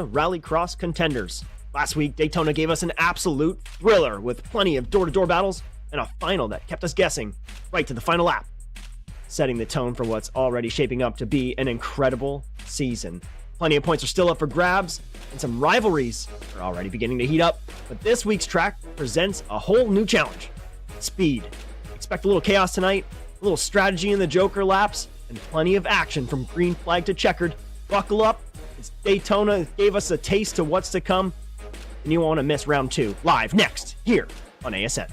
Rallycross Contenders. Last week, Daytona gave us an absolute thriller with plenty of door-to-door battles and a final that kept us guessing right to the final lap, setting the tone for what's already shaping up to be an incredible season. Plenty of points are still up for grabs, and some rivalries are already beginning to heat up, but this week's track presents a whole new challenge: speed. Expect a little chaos tonight, a little strategy in the Joker laps, and plenty of action from green flag to checkered. Buckle up, it's Daytona gave us a taste to what's to come, and you won't want to miss round 2, live next, here on ASN.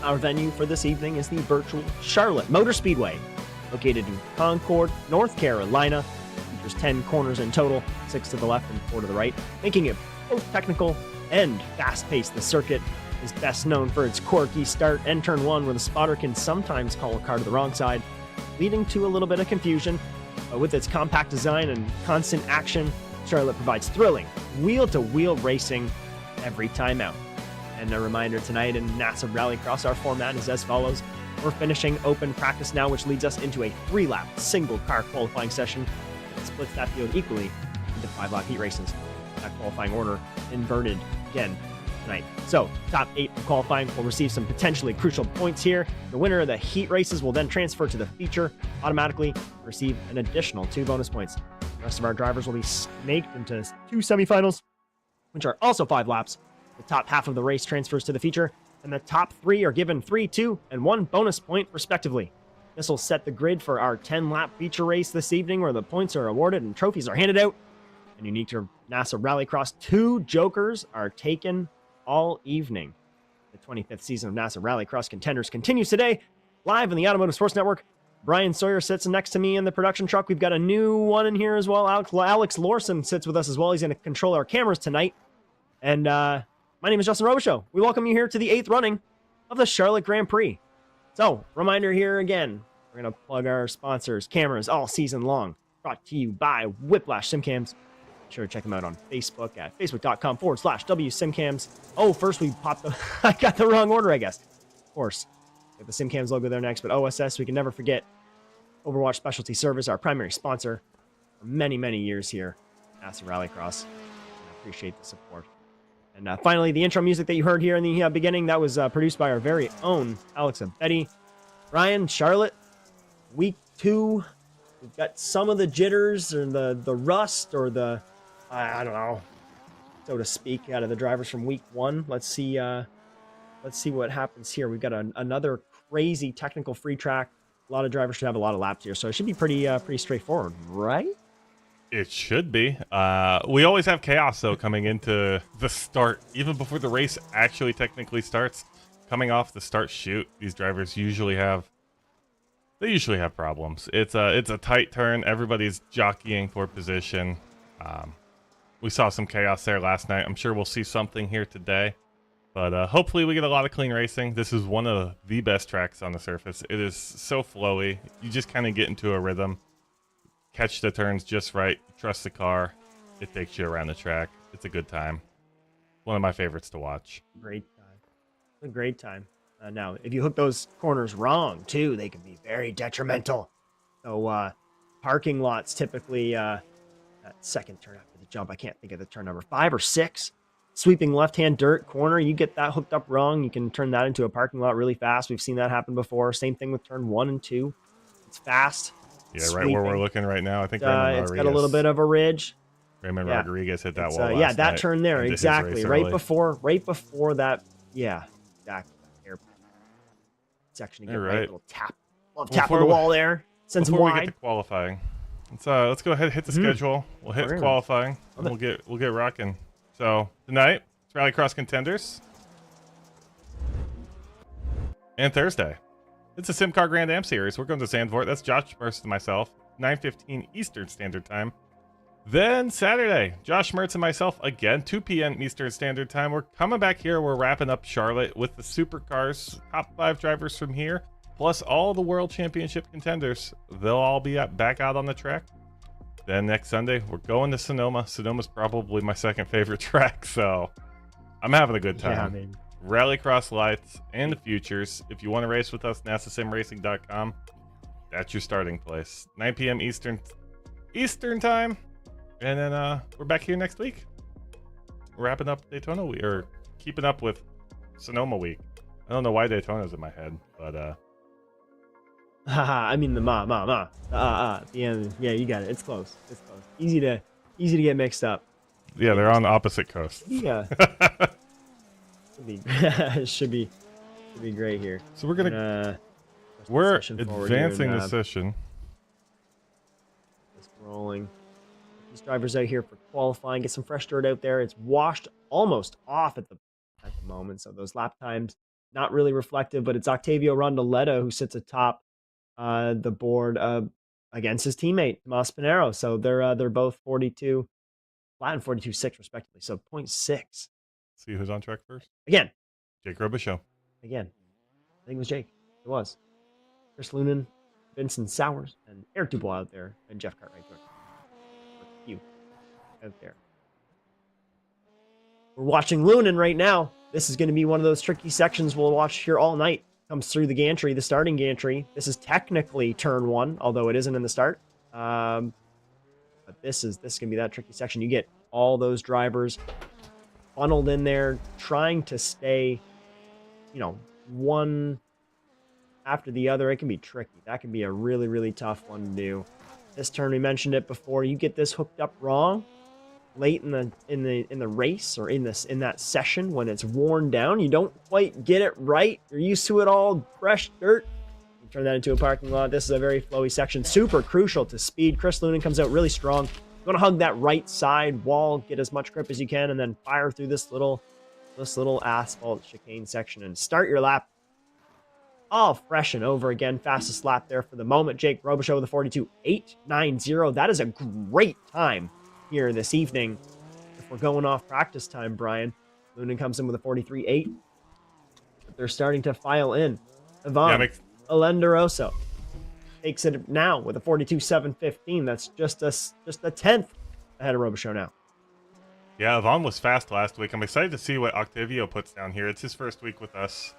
Our venue for this evening is the virtual Charlotte Motor Speedway, located in Concord, North Carolina. Features 10 corners in total, 6 to the left and 4 to the right, making it both technical and fast-paced. The circuit is best known for its quirky start and turn 1, where the spotter can sometimes call a car to the wrong side, leading to a little bit of confusion. But with its compact design and constant action, Charlotte provides thrilling wheel-to-wheel racing every time out. And a reminder, tonight in NASA Rallycross, our format is as follows. We're finishing open practice now, which leads us into a 3-lap single-car qualifying session that splits that field equally into 5-lap heat races. That qualifying order inverted again tonight. So, top 8 of qualifying will receive some potentially crucial points here. The winner of the heat races will then transfer to the feature, automatically receive an additional 2 bonus points. The rest of our drivers will be snaked into 2 semifinals, which are also 5 laps. The top half of the race transfers to the feature, and the top 3 are given 3, 2, and 1 bonus point, respectively. This will set the grid for our 10-lap feature race this evening, where the points are awarded and trophies are handed out. And unique to NASA Rallycross, 2 Jokers are taken all evening. The 25th season of NASA Rallycross Contenders continues today, live on the Automotive Sports Network. Brian Sawyer sits next to me in the production truck. We've got a new one in here as well. Alex Lawson sits with us as well. He's going to control our cameras tonight. And, my name is Justin Robichaux. We welcome you here to the 8th running of the Charlotte Grand Prix. So, reminder here again, we're going to plug our sponsors, cameras, all season long. Brought to you by Whiplash SimCams. Be sure to check them out on Facebook at facebook.com/WSimCams. Oh, first we popped the... I got the wrong order, I guess. Of course, we have the SimCams logo there next, but OSS, we can never forget. Overwatch Specialty Service, our primary sponsor for many, many years here at NASA Rallycross. I appreciate the support. And finally, the intro music that you heard here in the beginning, that was produced by our very own Alex Abedi. Ryan, Charlotte, week 2. We've got some of the jitters or the rust or the, I don't know, so to speak, out of the drivers from week 1. Let's see what happens here. We've got another crazy technical free track. A lot of drivers should have a lot of laps here, so it should be pretty straightforward, right? It should be. We always have chaos, though, coming into the start. Even before the race actually technically starts, coming off the start chute, these drivers usually have problems. It's a tight turn. Everybody's jockeying for position. We saw some chaos there last night. I'm sure we'll see something here today. But hopefully we get a lot of clean racing. This is one of the best tracks on the surface. It is so flowy. You just kind of get into a rhythm. Catch the turns just right, trust the car, it takes you around the track. It's a good time. One of my favorites to watch. Great time. A great time. Now, if you hook those corners wrong, too, they can be very detrimental. So, parking lots typically, that second turn after the jump, I can't think of the turn number, 5 or 6. Sweeping left-hand dirt corner, you get that hooked up wrong, you can turn that into a parking lot really fast. We've seen that happen before. Same thing with turn 1 and 2. It's fast. Yeah, right where we're looking right now. I think it's got a little bit of a ridge. Raymond Yeah. Rodriguez hit that It's, wall. yeah, last that night turn there, into his exactly. race Right early. before that. Yeah, exactly. Air section to All get right. right. Little tap. Love tap on Before the we- wall there. Sends him Before we get wide. to qualifying, let's go ahead and hit the schedule. We'll hit Very nice. qualifying, and Love we'll get rocking. So tonight it's Rallycross Contenders, and Thursday it's a SimCar Grand Am Series. We're going to Zandvoort. That's Josh Mertz and myself. 9:15 Eastern Standard Time. Then Saturday, Josh Mertz and myself again, 2 p.m. Eastern Standard Time. We're coming back here. We're wrapping up Charlotte with the supercars, top 5 drivers from here, plus all the World Championship contenders. They'll all be back out on the track. Then next Sunday, we're going to Sonoma. Sonoma's probably my second favorite track, so I'm having a good time. Yeah, man. Rallycross lights and the futures. If you want to race with us, NASASimRacing.com. That's your starting place. 9 p.m. Eastern Time. And then we're back here next week. We're wrapping up Daytona week, or keeping up with Sonoma week. I don't know why Daytona's in my head, but I mean the the end. Yeah, you got it. It's close. It's close. Easy to get mixed up. yeah, they're on opposite coasts. Yeah. should be great here. So we're advancing the session. Just rolling. These drivers out here for qualifying, get some fresh dirt out there. It's washed almost off at the moment, so those lap times not really reflective. But it's Octavio Rondoletto who sits atop the board against his teammate Tomas Pinero. So they're both 42 flat and 42.6 respectively. So 0.6. See who's on track first. Again, Jake Robichaux. Again, I think it was Jake. It was Chris Lunan, Vincent Sowers, and Eric Dubois out there, and Jeff Cartwright. You out there. We're watching Lunan right now. This is going to be one of those tricky sections we'll watch here all night. Comes through the gantry, the starting gantry. This is technically turn 1, although it isn't in the start. But this is going to be that tricky section. You get all those drivers funneled in there, trying to stay, one after the other. It can be tricky. That can be a really, really tough one to do. This turn, we mentioned it before. You get this hooked up wrong late in the race, or in that session when it's worn down. You don't quite get it right. You're used to it all fresh dirt. You turn that into a parking lot. This is a very flowy section, super crucial to speed. Chris Lunan comes out really strong. You want to hug that right side wall, get as much grip as you can, and then fire through this little asphalt chicane section and start your lap all fresh and over again. Fastest lap there for the moment. Jake Robichaux with a 42.890. That is a great time here this evening. If we're going off practice time, Brian, Lunan comes in with a 43.8. But they're starting to file in. Ivan Alenderoso takes it now with a 42.715. That's just a tenth ahead of Robichaux now. Yeah, Ivan was fast last week. I'm excited to see what Octavio puts down here. It's his first week with us.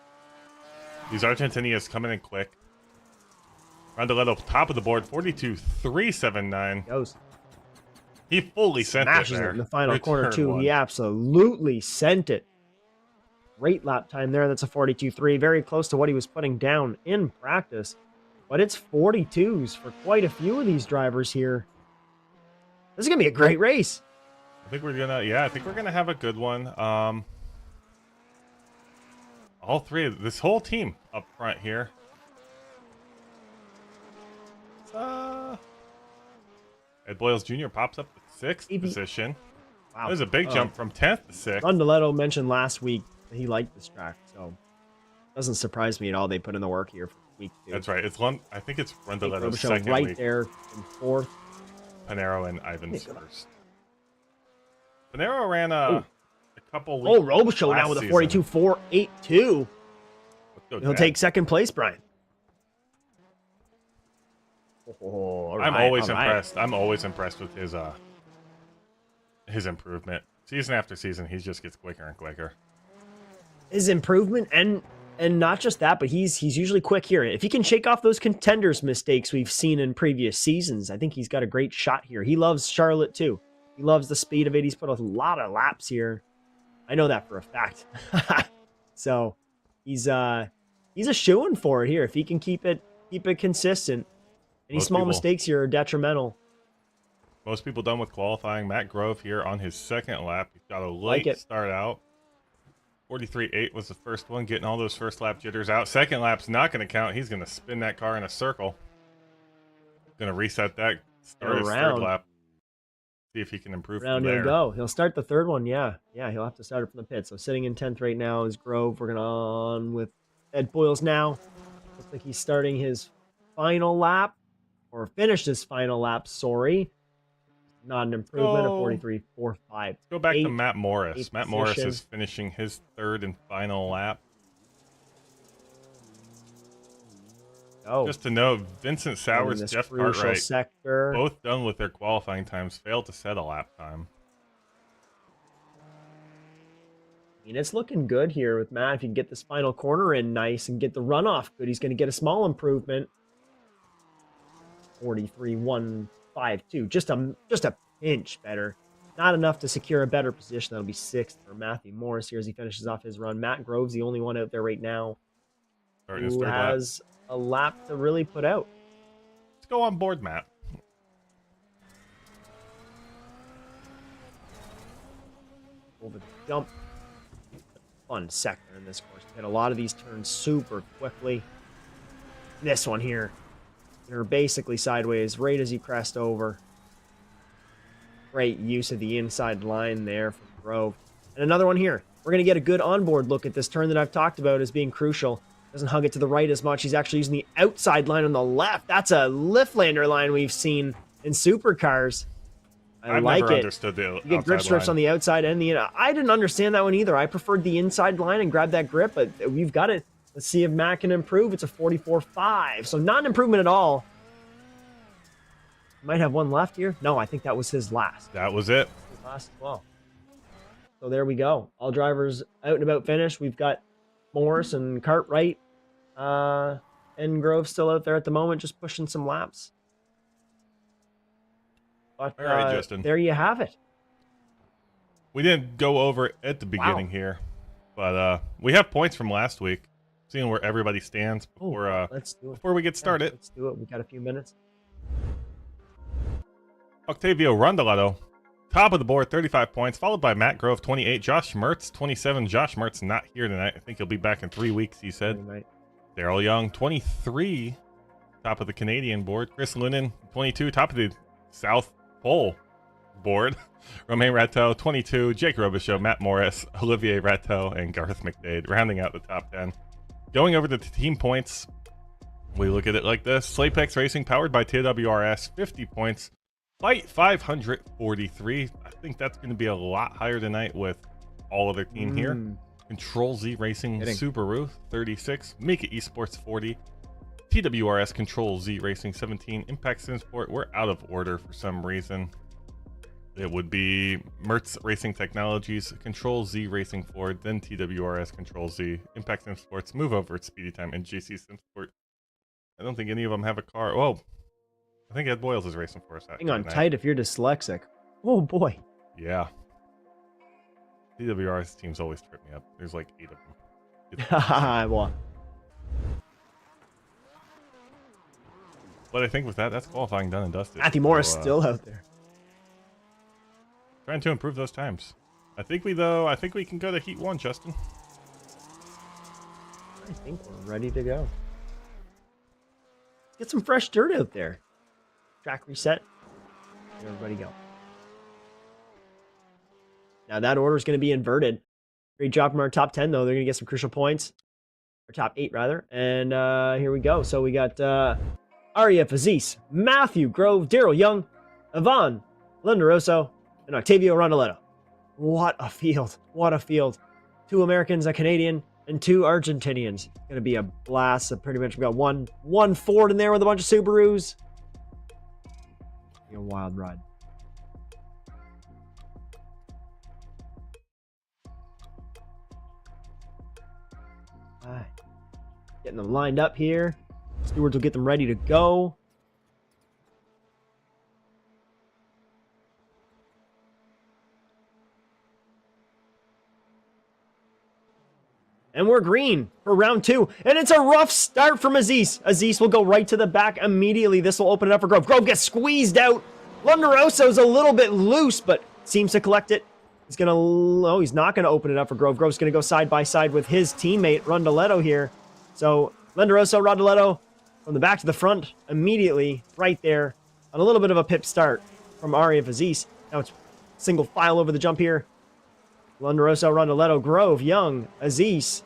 These Argentinians coming in quick. Rondoletto top of the board, 42.379. Goes. He fully sent it there. In the final corner, too. One. He absolutely sent it. Great lap time there. That's a 42.3. Very close to what he was putting down in practice. But it's 42s for quite a few of these drivers here. This is going to be a great race. I think we're gonna have a good one. All three, this whole team up front here. Ed Boyles Jr. pops up to 6th position. Wow. There's a big jump from 10th to 6th. Rondoletto mentioned last week that he liked this track, so doesn't surprise me at all. They put in the work here for week 2. That's right. I think it's Rondoletto's Robichaux second right week. there in 4th. Panero and Ivans first. Panero ran a couple weeks. Oh, Robichaux now with a 42.482. He'll take second place, Brian. I'm always impressed. I'm always impressed with his improvement. Season after season, he just gets quicker and quicker. His improvement, and not just that, but he's usually quick here. If he can shake off those Contenders mistakes we've seen in previous seasons, I think he's got a great shot here. He loves Charlotte too. He loves the speed of it. He's put a lot of laps here. I know that for a fact. So he's a shoo-in for it here. If he can keep it consistent. Any small mistakes here are detrimental. Most people done with qualifying. Matt Grove here on his second lap. He's got a late start out. 43.8 was the first one, getting all those first lap jitters out. Second lap's not going to count. He's going to spin that car in a circle. Going to reset that, start his third lap. See if he can improve from there. He'll go. He'll start the third one, yeah. Yeah, he'll have to start it from the pit. So sitting in 10th right now is Grove. We're going on with Ed Boyles now. Looks like he's starting his final lap, or finished his final lap, sorry. Not an improvement of 43.45. Go back to Matt Morris. Matt Morris is finishing his third and final lap. Just to note, Vincent Sowers, Jeff Cartwright, both done with their qualifying times, failed to set a lap time. I mean, it's looking good here with Matt. If you can get this final corner in nice and get the runoff good, he's going to get a small improvement. 43.152, just a pinch better. Not enough to secure a better position. That'll be 6th for Matthew Morris here as he finishes off his run. Matt Grove's the only one out there right now who has a lap to really put out. Let's go on board, Matt. Over the jump. Fun sector in this course. Hit a lot of these turns super quickly. This one here, you're basically sideways right as you crest over. Great use of the inside line there from Grove. And another one here. We're going to get a good onboard look at this turn that I've talked about as being crucial. Doesn't hug it to the right as much. He's actually using the outside line on the left. That's a Liftlander line we've seen in supercars. I like never it. Understood the you get grip strips on the outside and the I didn't understand that one either. I preferred the inside line and grab that grip, but we've got it. Let's see if Matt can improve. It's a 44.5, so not an improvement at all. Might have one left here. No, I think that was his last. That was it. His last as well. So there we go. All drivers out and about finished. We've got Morris and Cartwright and Grove still out there at the moment, just pushing some laps. But all right, Justin. There you have it. We didn't go over it at the beginning here, but we have points from last week. Seeing where everybody stands before before we get started. Let's do it. We got a few minutes. Octavio Rondoletto, top of the board, 35 points, followed by Matt Grove, 28. Josh Mertz, 27. Josh Mertz not here tonight. I think he'll be back in 3 weeks, he said. Daryl Young, 23, top of the Canadian board. Chris Linden, 22, top of the South Pole board. Romain Rateau, 22. Jake Robichaud, Matt Morris, Olivier Rateau, and Garth McDade, rounding out the top 10. Going over to the team points, we look at it like this. Slapex Racing, powered by TWRS, 50 points. Fight 543. I think that's going to be a lot higher tonight with all of their team here. Control Z Racing Subaru, 36. Make It Esports, 40. TWRS Control Z Racing, 17. Impact Simsport, we're out of order for some reason. It would be Mertz Racing Technologies, Control Z Racing Ford, then TWRS Control Z, Impact Sim Sports, Move Over at Speedy Time, and GC Sim Sport. I don't think any of them have a car. Oh, I think Ed Boyles is racing for us. Hang on tight if you're dyslexic. Oh boy. Yeah. TWRS teams always trip me up. There's like 8 of them. Well. But I think with that, that's qualifying done and dusted. Matthew Morris still out there. Trying to improve those times. I think we can go to Heat 1, Justin. I think we're ready to go. Let's get some fresh dirt out there. Track reset. Let everybody go. Now that order is going to be inverted. Great job from our top 10, though. They're going to get some crucial points. Or top 8, rather. And here we go. So we got Arief Aziz, Matthew Grove, Daryl Young, Ivan Lindaroso, and Octavio Rondoletto. What a field. What a field. 2 Americans, a Canadian, and 2 Argentinians. It's going to be a blast. So pretty much we got one Ford in there with a bunch of Subarus. A wild ride. All right. Getting them lined up here. Stewards will get them ready to go. And we're green for round 2. And it's a rough start from Aziz. Aziz will go right to the back immediately. This will open it up for Grove. Grove gets squeezed out Lundaroso's a little bit loose, but seems to collect it. He's going to, oh, he's not going to open it up for Grove. Grove's going to go side by side with his teammate, Rondoletto here. So Lundaroso, Rondoletto from the back to the front immediately right there on a little bit of a pip start from Ari of Aziz. Now it's single file over the jump here. Lundaroso, Rondoletto, Grove, Young, Aziz,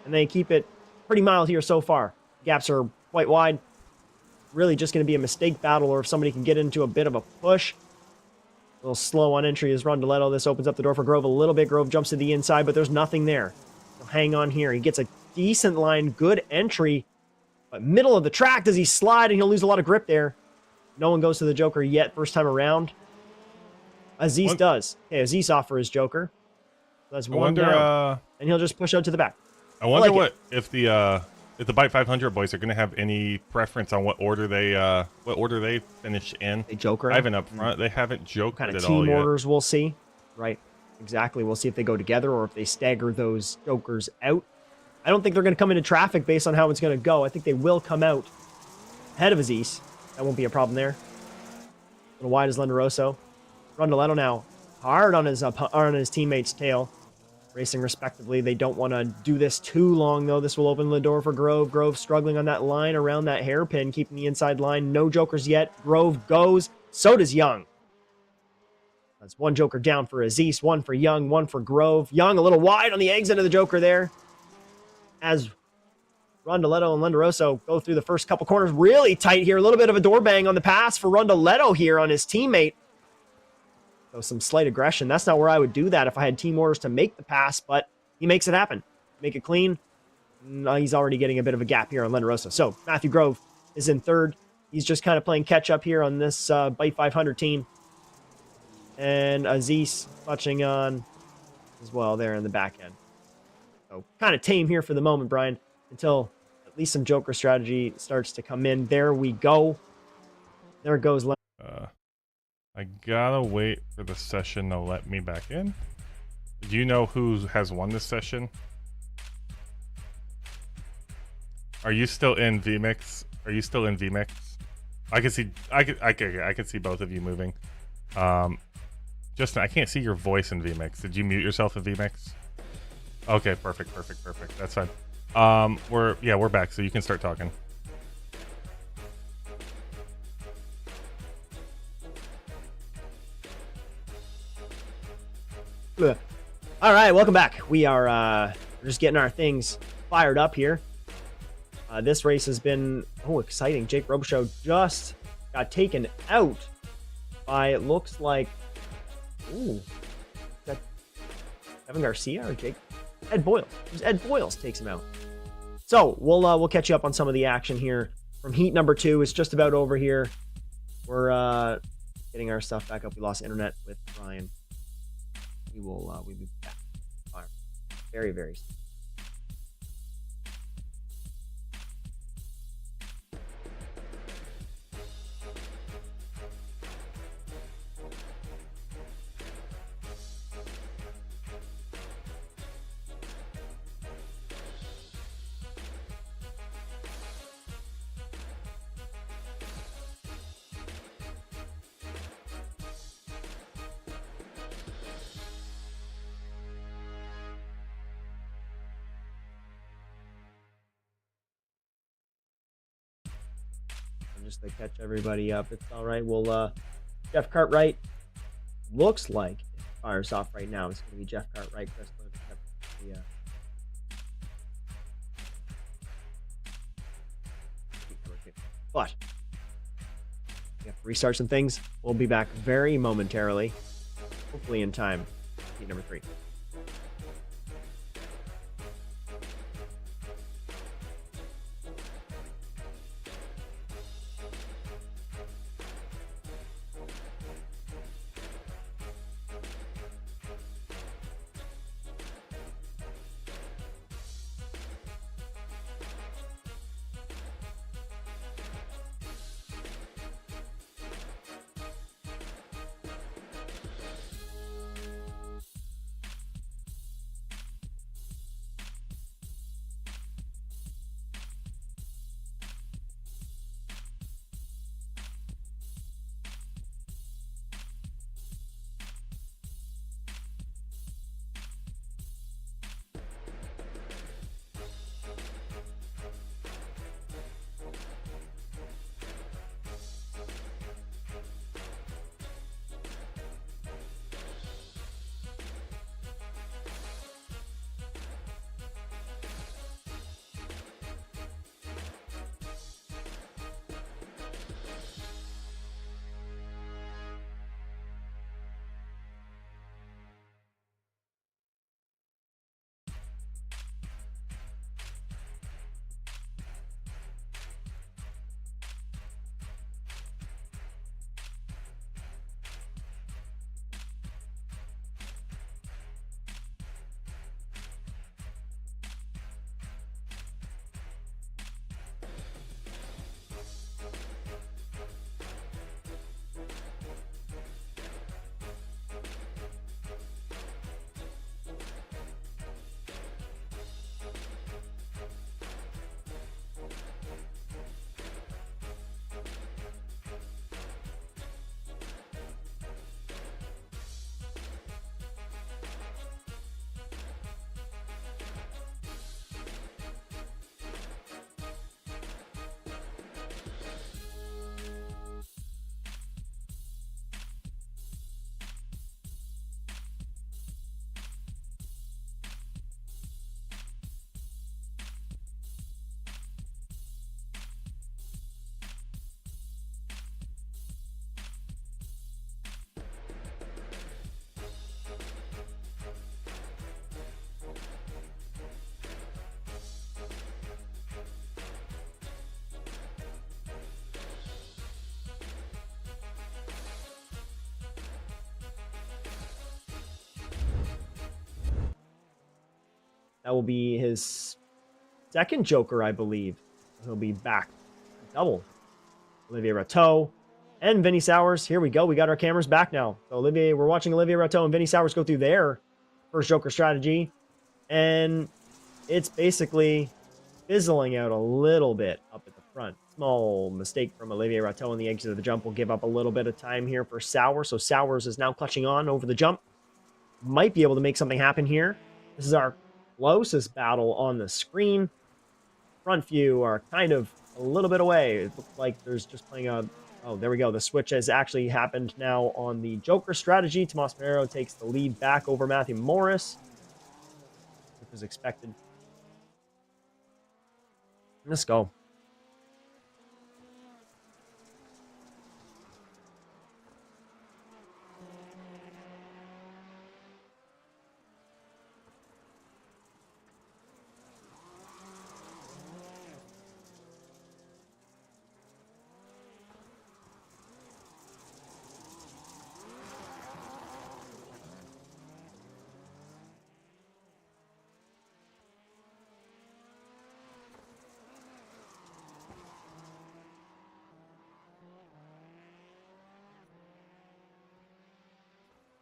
and they keep it pretty mild here so far. Gaps are quite wide. Really just going to be a mistake battle, or if somebody can get into a bit of a push. A little slow on entry is Rondoletto. This opens up the door for Grove a little bit. Grove jumps to the inside, but there's nothing there. He'll hang on here. He gets a decent line, good entry. But middle of the track, does he slide? And he'll lose a lot of grip there. No one goes to the Joker yet, first time around. Aziz does. Okay, Aziz off for his Joker. That's one down. And he'll just push out to the back. I wonder if the Bite 500 boys are going to have any preference on what order they finish in. They Joker. Ivan up front, they haven't joked kind of at all team yet. orders we'll see. Right. Exactly. We'll see if they go together or if they stagger those Jokers out. I don't think they're going to come into traffic based on how it's going to go. I think they will come out ahead of Aziz. That won't be a problem there. A little wide is Lundaroso. Rondoletto now hard on his teammate's tail. Racing respectively. They don't want to do this too long, though. This will open the door for Grove. Grove struggling on that line around that hairpin, keeping the inside line. No Jokers yet. Grove goes. So does Young. That's one Joker down for Aziz, one for Young, one for Grove. Young a little wide on the exit of the Joker there. As Rondoletto and Lundaroso go through the first couple corners. Really tight here. A little bit of a door bang on the pass for Rondoletto here on his teammate. So some slight aggression. That's not where I would do that if I had team orders to make the pass, but he makes it happen. Make it clean. No, he's already getting a bit of a gap here on Lundaroso. So Matthew Grove is in third. He's just kind of playing catch up here on this Bite 500 team. And Aziz touching on as well there in the back end. So kind of tame here for the moment, Brian, until at least some Joker strategy starts to come in. There we go. There goes I gotta wait for the session to let me back in. Do you know who has won this session? Are you still in VMix? Are you still in VMix? I can see. I can see both of you moving. Justin, I can't see your voice in VMix. Did you mute yourself in VMix? Okay, perfect. That's fine. We're back, so you can start talking. All right, welcome back. We are just getting our things fired up here. This race has been exciting. Jake Robichaux just got taken out by, it looks like, is that Evan Garcia or Jake? Ed Boyles. It was Ed Boyles takes him out. So we'll catch you up on some of the action here from heat number 2. It's just about over here. We're getting our stuff back up. We lost internet with Ryan. We'll be back. Very, very soon. Just to catch everybody up. It's all right. We'll Jeff Cartwright looks like it fires off right now. It's going to be Jeff Cartwright, Chris Logan, but we have to restart some things. We'll be back very momentarily, hopefully in time. Heat number 3. That will be his second Joker, I believe. He'll be back. Double. Olivier Rateau and Vinny Sowers. Here we go. We got our cameras back now. So we're watching Olivier Rateau and Vinny Sowers go through their first Joker strategy. And it's basically fizzling out a little bit up at the front. Small mistake from Olivier Rateau on the exit of the jump will give up a little bit of time here for Sowers. So Sowers is now clutching on over the jump. Might be able to make something happen here. This is our closest battle on the screen. Front view are kind of a little bit away. It looks like there's just playing a... Oh, there we go. The switch has actually happened now on the Joker strategy. Tomas Pinheiro takes the lead back over Matthew Morris, which was expected. Let's go.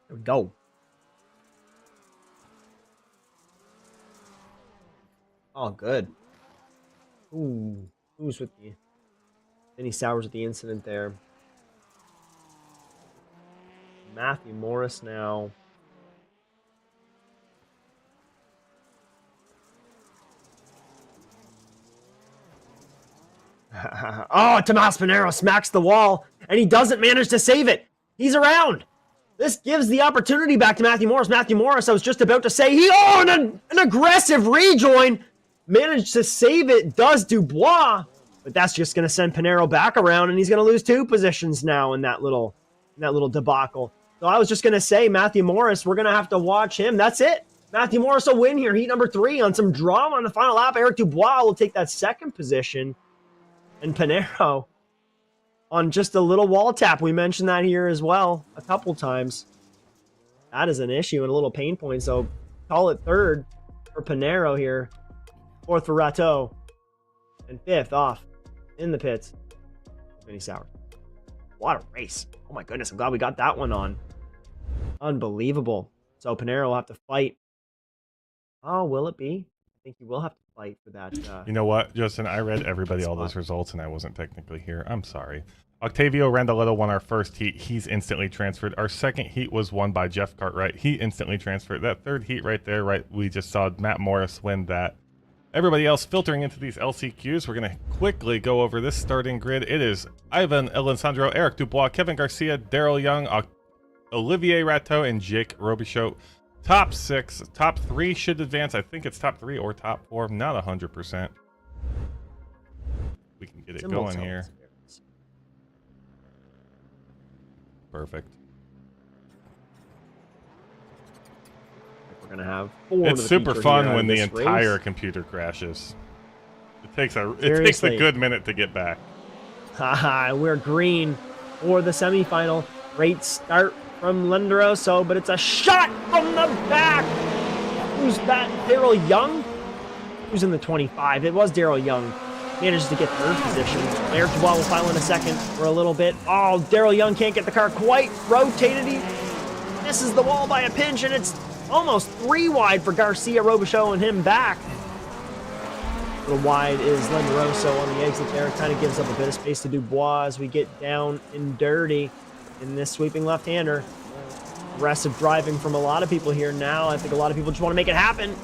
There we go. Oh, good. Ooh. Who's with the... Vinny Sowers with the incident there. Matthew Morris now. Oh, Tomas Pinheiro smacks the wall, and he doesn't manage to save it. He's around. This gives the opportunity back to Matthew Morris. Matthew Morris, I was just about to say, an aggressive rejoin. Managed to save it, does Dubois. But that's just going to send Pinheiro back around, and he's going to lose 2 positions now in that little debacle. So I was just going to say, Matthew Morris, we're going to have to watch him. That's it. Matthew Morris will win here. Heat number 3 on some drama on the final lap. Eric Dubois will take that 2nd position. And Pinheiro on just a little wall tap. We mentioned that here as well a couple times. That is an issue and a little pain point. So call it 3rd for Pinheiro here. 4th for Rateau. And 5th off in the pits. Vinny Sowers. What a race. Oh my goodness. I'm glad we got that one on. Unbelievable. So Pinheiro will have to fight. Oh, will it be? I think he will have to fight for that. You know what, Justin? I read everybody all those results, and I wasn't technically here. I'm sorry. Octavio Randaletto won our first heat. He's instantly transferred. Our second heat was won by Jeff Cartwright. He instantly transferred. That 3rd heat right there, we just saw Matt Morris win that. Everybody else filtering into these LCQs. We're going to quickly go over this starting grid. It is Ivan Alessandro, Eric Dubois, Kevin Garcia, Daryl Young, Olivier Rateau, and Jake Robichaud. Top 6. Top 3 should advance. I think it's top 3 or top 4. Not 100%. We can get it going here. Perfect. We're going to have 4. It's super fun when the entire computer crashes. It takes a good minute to get back. Haha, we're green for the semifinal. Great start from Lenderoso, but it's a shot from the back. Who's that? Daryl Young? Who's in the 25? It was Daryl Young. Manages to get 3rd position. Eric Dubois will file in a 2nd for a little bit. Oh, Daryl Young can't get the car quite rotated. He misses the wall by a pinch, and it's almost 3 wide for Garcia, Robichaud, and him back. A little wide is Lenderoso on the exit there. It kind of gives up a bit of space to Dubois as we get down and dirty in this sweeping left-hander. Aggressive driving from a lot of people here now. I think a lot of people just want to make it happen.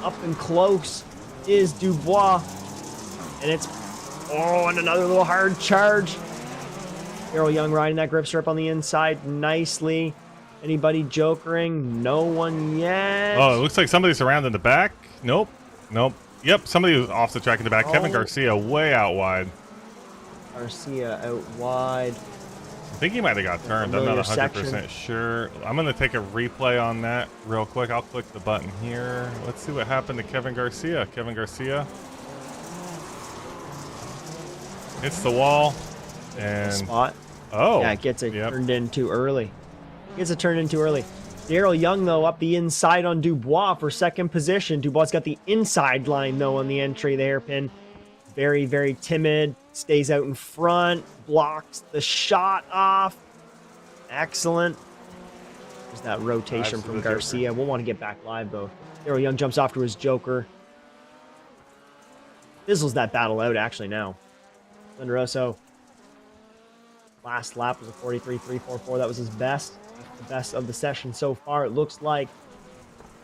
Up and close is Dubois. And it's... Oh, and another little hard charge. Daryl Young riding that grip strip on the inside nicely. Anybody jokering? No one yet. Oh, it looks like somebody's around in the back. Nope. Nope. Yep, somebody was off the track in the back. Oh. Kevin Garcia way out wide. Garcia out wide. I think he might have got turned. I'm not 100% sure. I'm going to take a replay on that real quick. I'll click the button here. Let's see what happened to Kevin Garcia. Kevin Garcia hits the wall. And spot. Oh. Yeah, it gets it turned in too early. Gets it turned in too early. Daryl Young, though, up the inside on Dubois for second position. Dubois got the inside line, though, on the entry, the hairpin. Very, very timid. Stays out in front. Blocks the shot off. Excellent. There's that rotation from Garcia. We'll want to get back live, though. Daryl Young jumps off to his Joker. Fizzles that battle out, actually, now. Lindoroso. Last lap was a 43.344. That was his best. The best of the session so far, it looks like.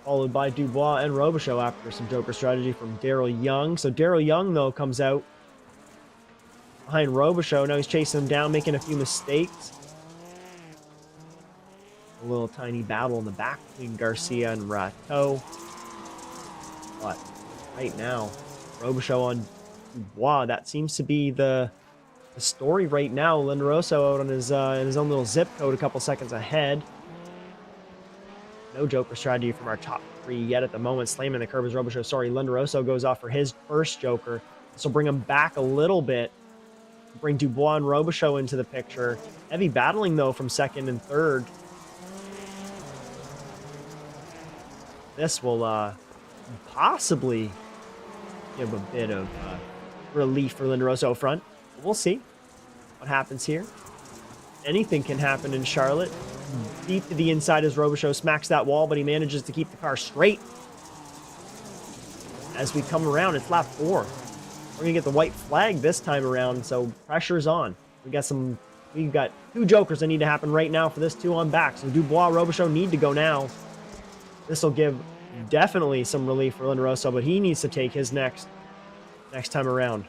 Followed by Dubois and Robichaux after some Joker strategy from Daryl Young. So Daryl Young, though, comes out behind Robichaux. Now he's chasing him down, making a few mistakes. A little tiny battle in the back between Garcia and Rateau. But right now, Robichaux on Dubois. That seems to be the story right now. Lindoroso out on his in his own little zip code, a couple seconds ahead. No Joker strategy from our top three yet at the moment. Slamming the curb is Robichaux. Sorry, Lindoroso goes off for his first Joker. So bring him back a little bit. Bring Dubois and Robichaux into the picture. Heavy battling, though, from second and third. This will possibly give a bit of relief for Lindoroso front. We'll see what happens here. Anything can happen in Charlotte. Deep to the inside as Robichaux smacks that wall, but he manages to keep the car straight. As we come around, it's lap 4. We're gonna get the white flag this time around, so pressure's on. We've got 2 Jokers that need to happen right now for this 2 on back. So Dubois, Robichaux need to go now. This will give definitely some relief for Lindoroso, but he needs to take his next time around.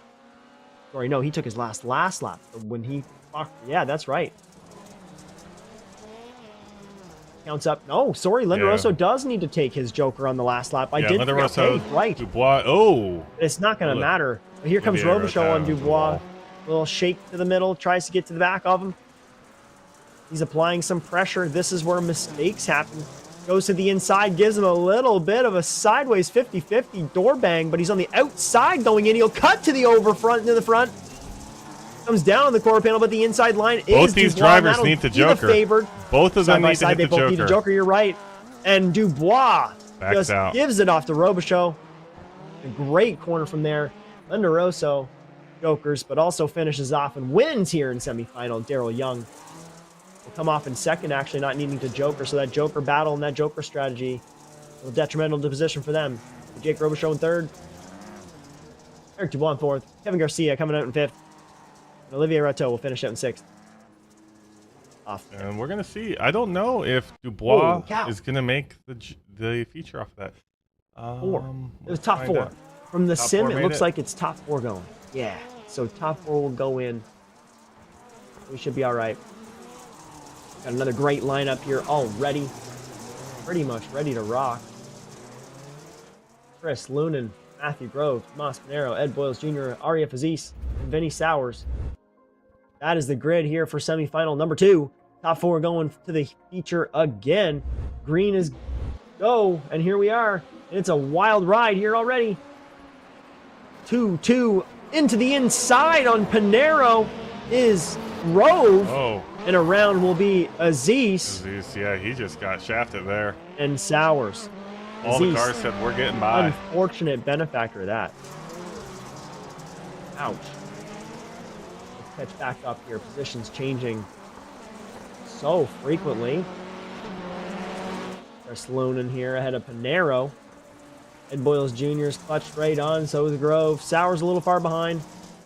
Sorry, no, he took his last lap when he fucked. Yeah, that's right. Counts up. No, sorry, Lindoroso does need to take his Joker on the last lap. I did forget. Okay, right. Dubois. Oh, it's not going to matter. But here comes Robichaux on Dubois. Little shake to the middle, tries to get to the back of him. He's applying some pressure. This is where mistakes happen. Goes to the inside, gives him a little bit of a sideways 50-50 door bang, but he's on the outside going in. He'll cut to the the front. Comes down on the quarter panel, but the inside line is both these drivers need the Joker. Both of them need to hit the Joker. They both need the Joker, you're right. And Dubois just gives it off to Robichaux. A great corner from there. Lindoroso Jokers, but also finishes off and wins here in semifinal. Daryl Young will come off in second, actually not needing to Joker. So that Joker battle and that Joker strategy will detrimental to position for them. Jake Robichaux in third. Eric Dubois in fourth. Kevin Garcia coming out in fifth. And Olivier Rateau will finish out in sixth. Off. And we're gonna see. I don't know if Dubois is gonna make the feature off of that. 4. It was top 4. From the sim, it looks like it's top 4 going. Yeah. So top 4 will go in. We should be all right. Got another great lineup here already. Pretty much ready to rock. Chris Lunan, Matthew Grove, Tomas Pinero, Ed Boyles Jr., Aria Faziz, and Vinny Sowers. That is the grid here for semifinal number 2. Top 4 going to the feature again. Green is go, and here we are. And it's a wild ride here already. 2-2 into the inside on Pinero is Grove. Oh. And around will be Aziz. Aziz, yeah, he just got shafted there. And Sowers. All Aziz, the cars said we're getting by. Unfortunate benefactor of that. Ouch. Let's catch back up here. Positions changing so frequently. Chris Lunan here ahead of Pinero. Ed Boyles Jr. is clutched right on, so is Grove. Sowers a little far behind.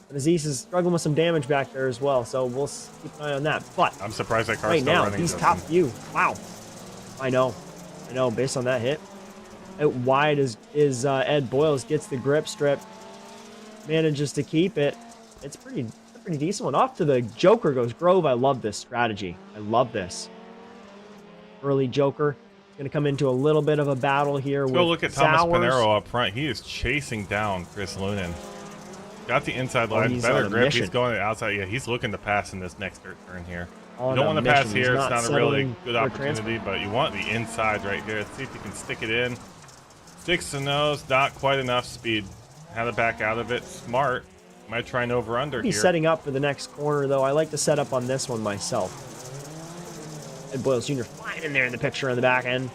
But Aziz is struggling with some damage back there as well, so we'll keep an eye on that. But I'm surprised that car's right still now, running. he's top few. Wow. I know, based on that hit. Out wide is Ed Boyles, gets the grip strip, manages to keep it. It's a pretty decent one. Off to the Joker goes Grove. I love this strategy. I love this. Early Joker. Going to come into a little bit of a battle here. Let's go look at Thomas Pinero up front. He is chasing down Chris Lunan. Got the inside line, better grip. He's going to the outside. Yeah, he's looking to pass in this next dirt turn here. You don't want to pass here. It's not a really good opportunity, but you want the inside right here. Let's see if you can stick it in. Sticks the nose, not quite enough speed. How to back out of it. Smart. Might try an over-under here. He's setting up for the next corner, though. I like to set up on this one myself. Ed Boyles Jr. flying in there in the picture on the back end.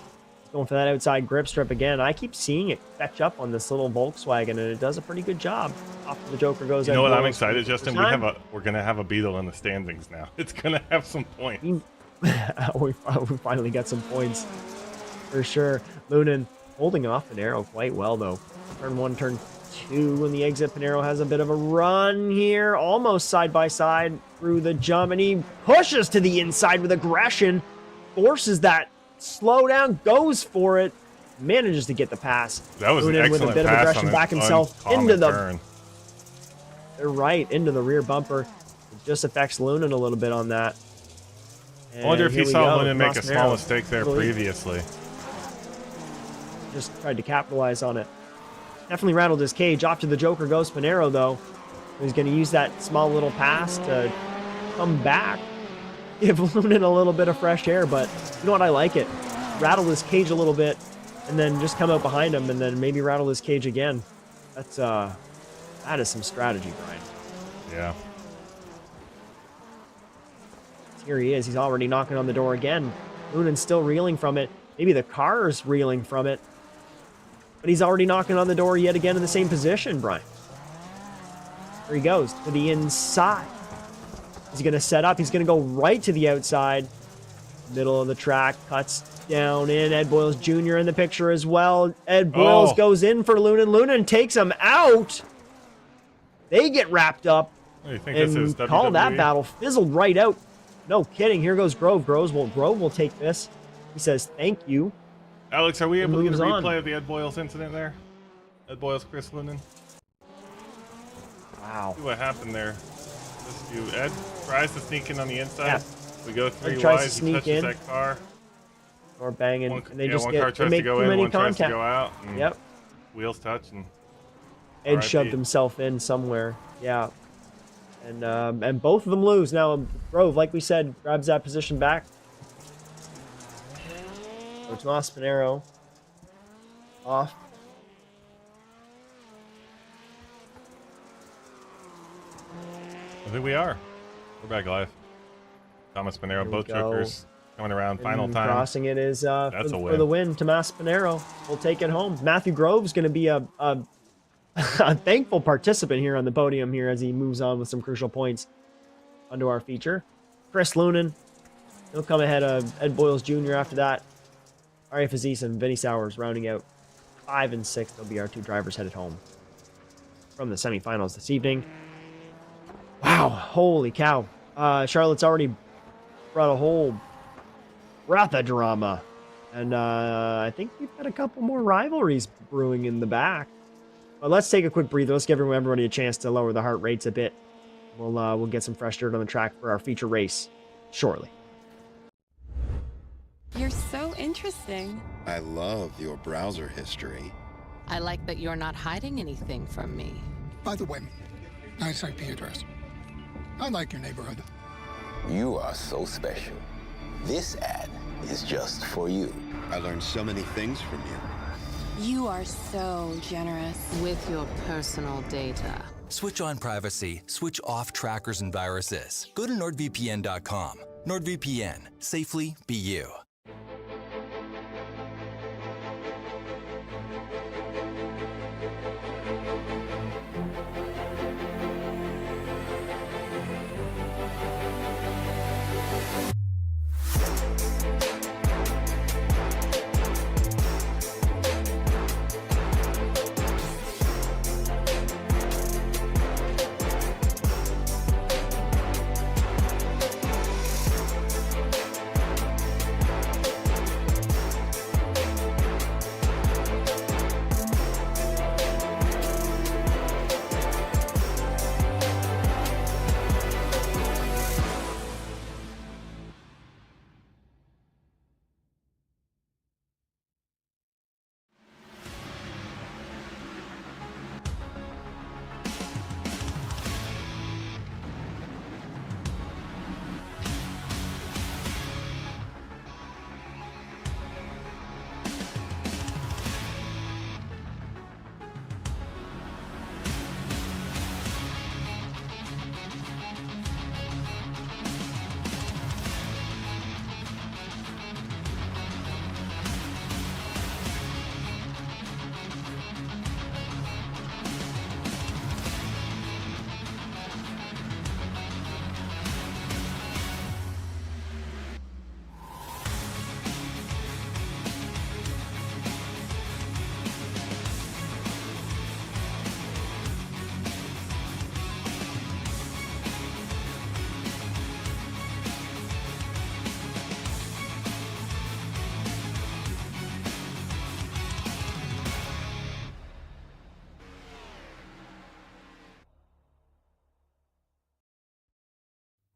Going for that outside grip strip again. I keep seeing it fetch up on this little Volkswagen, and it does a pretty good job. Off the Joker goes. You know what? I'm excited, Justin. We're gonna have a Beetle in the standings now. It's gonna have some points. we finally got some points for sure. Lunan holding off Panero quite well though. Turn 1, turn 2 in the exit. Panero has a bit of a run here, almost side by side through the jump, and he pushes to the inside with aggression, forces that slow down, goes for it, manages to get the pass. That was an excellent with a bit pass of aggression, back himself into the turn. They're right into the rear bumper. It just affects Lunan a little bit on that. I wonder if he saw Lunan make a small mistake there previously. Just tried to capitalize on it. Definitely rattled his cage. Off to the Joker goes Panero, though. He's going to use that small little pass to come back. Give Lunan a little bit of fresh air, but you know what? I like it. Rattle his cage a little bit, and then just come out behind him, and then maybe rattle his cage again. That's that is some strategy, Brian. Yeah. Here he is. He's already knocking on the door again. Lunan's still reeling from it. Maybe the car's reeling from it. But he's already knocking on the door yet again in the same position, Brian. There he goes to the inside. He's going to set up. He's going to go right to the outside. Middle of the track. Cuts down in. Ed Boyles Jr. in the picture as well. Ed Boyles goes in for Lunan. Lunan takes him out. They get wrapped up. What do you think this is, WWE? Call that battle. Fizzled right out. No kidding. Here goes Grove. Grove will take this. He says, thank you. Alex, are we able to get a replay of the Ed Boyles incident there? Ed Boyles, Chris Lunan? Wow. See what happened there. Ed tries to sneak in on the inside. Yeah. We go 3 tries wide. to sneak he touches in. that car. Or banging. One, and they just one car get, tries they to make go too in, many one tries to contact. go out. Yep. Wheels touch and Ed shoved himself in somewhere. Yeah. And both of them lose. Now, Grove, like we said, grabs that position back. So Tomas Panero off. I think we are. We're back live. Thomas Panero, both Jokers coming around. Final time. Crossing it is That's for the win. Tomas Panero will take it home. Matthew Grove's going to be a thankful participant here on the podium here as he moves on with some crucial points onto our feature. Chris Lunan, he'll come ahead of Ed Boyles Jr. after that. Arif Aziz and Vinny Sowers rounding out 5 and 6. They'll be our 2 drivers headed home from the semifinals this evening. Wow, holy cow. Charlotte's already brought a whole breath of drama. And I think we've got a couple more rivalries brewing in the back. But let's take a quick breather. Let's give everybody a chance to lower the heart rates a bit. We'll get some fresh dirt on the track for our feature race shortly. You're so interesting. I love your browser history. I like that you're not hiding anything from me. By the way, nice IP address. I like your neighborhood. You are so special. This ad is just for you. I learned so many things from you. You are so generous. With your personal data. Switch on privacy, switch off trackers and viruses. Go to NordVPN.com. NordVPN. Safely be you.